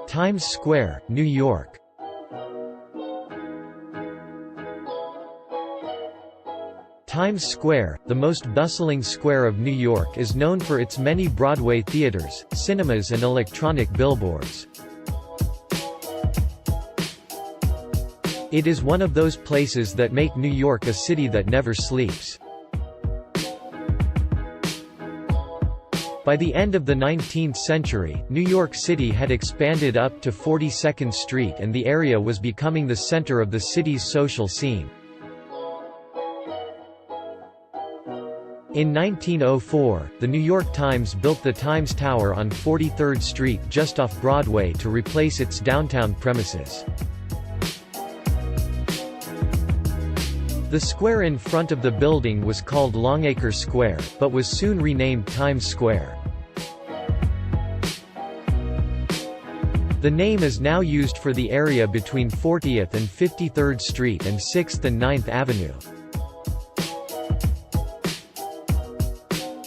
Times Square, New York. Times Square, the most bustling square of New York, is known for its many Broadway theaters, cinemas and electronic billboards. It is one of those places that make New York a city that never sleeps. By the end of the 19th century, New York City had expanded up to 42nd Street and the area was becoming the center of the city's social scene. In 1904, the New York Times built the Times Tower on 43rd Street just off Broadway to replace its downtown premises. The square in front of the building was called Longacre Square, but was soon renamed Times Square. The name is now used for the area between 40th and 53rd Street and 6th and 9th Avenue.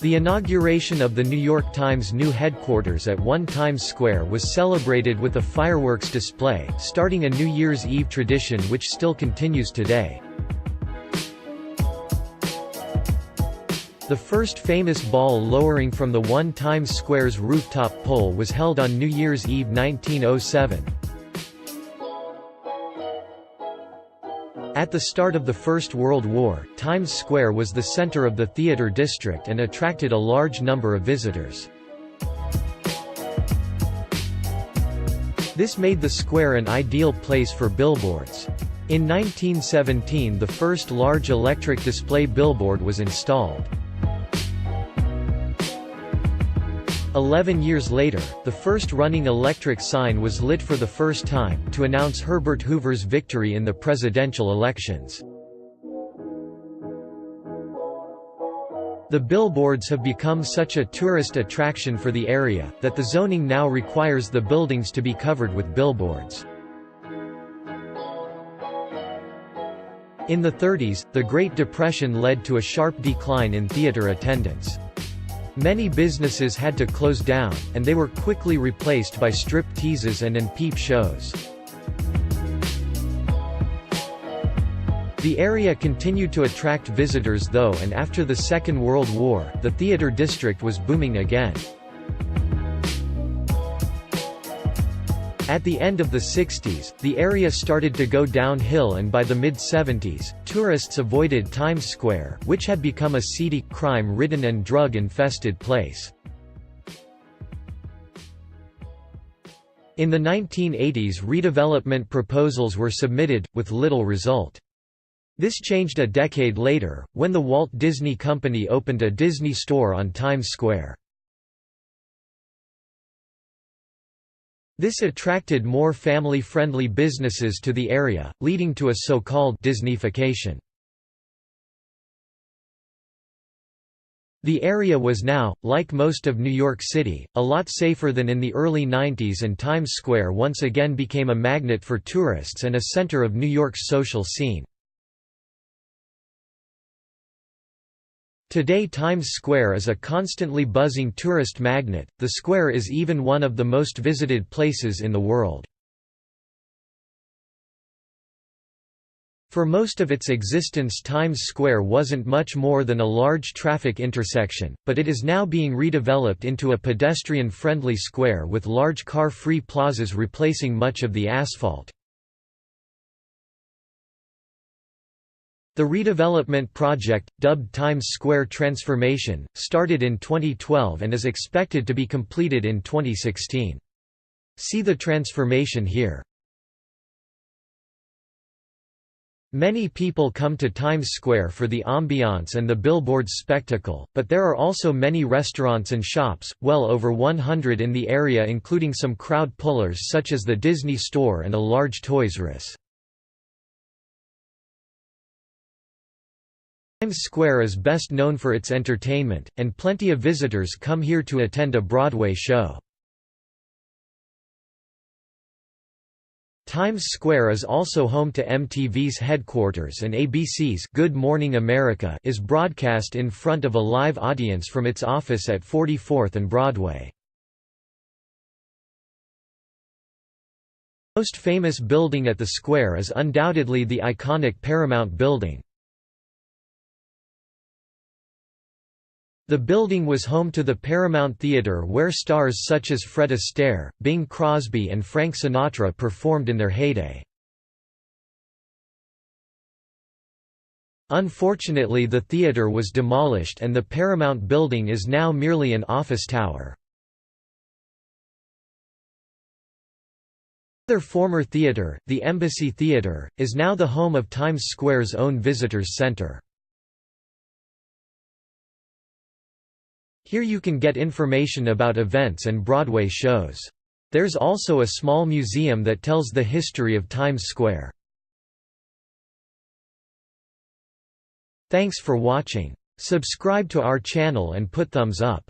The inauguration of the New York Times' new headquarters at 1 Times Square was celebrated with a fireworks display, starting a New Year's Eve tradition which still continues today. The first famous ball lowering from the 1 Times Square's rooftop pole was held on New Year's Eve 1907. At the start of the First World War, Times Square was the center of the theater district and attracted a large number of visitors. This made the square an ideal place for billboards. In 1917, the first large electric display billboard was installed. 11 years later, the first running electric sign was lit for the first time, to announce Herbert Hoover's victory in the presidential elections. The billboards have become such a tourist attraction for the area, that the zoning now requires the buildings to be covered with billboards. In the 30s, the Great Depression led to a sharp decline in theater attendance. Many businesses had to close down, and they were quickly replaced by strip teases and peep shows. The area continued to attract visitors though, and after the Second World War, the theater district was booming again. At the end of the 60s, the area started to go downhill and by the mid-70s, tourists avoided Times Square, which had become a seedy, crime-ridden and drug-infested place. In the 1980s, redevelopment proposals were submitted, with little result. This changed a decade later, when the Walt Disney Company opened a Disney store on Times Square. This attracted more family-friendly businesses to the area, leading to a so-called Disneyfication. The area was now, like most of New York City, a lot safer than in the early 90s, and Times Square once again became a magnet for tourists and a center of New York's social scene. Today Times Square is a constantly buzzing tourist magnet. The square is even one of the most visited places in the world. For most of its existence, Times Square wasn't much more than a large traffic intersection, but it is now being redeveloped into a pedestrian-friendly square with large car-free plazas replacing much of the asphalt. The redevelopment project, dubbed Times Square Transformation, started in 2012 and is expected to be completed in 2016. See the transformation here. Many people come to Times Square for the ambiance and the billboards spectacle, but there are also many restaurants and shops, well over 100 in the area, including some crowd pullers such as the Disney Store and a large Toys R Us. Times Square is best known for its entertainment, and plenty of visitors come here to attend a Broadway show. Times Square is also home to MTV's headquarters, and ABC's Good Morning America is broadcast in front of a live audience from its office at 44th and Broadway. most famous building at the square is undoubtedly the iconic Paramount Building. The building was home to the Paramount Theatre, where stars such as Fred Astaire, Bing Crosby and Frank Sinatra performed in their heyday. Unfortunately, the theatre was demolished and the Paramount Building is now merely an office tower. Another former theatre, the Embassy Theatre, is now the home of Times Square's own visitors center. Here you can get information about events and Broadway shows. There's also a small museum that tells the history of Times Square. Thanks for watching. Subscribe to our channel and put thumbs up.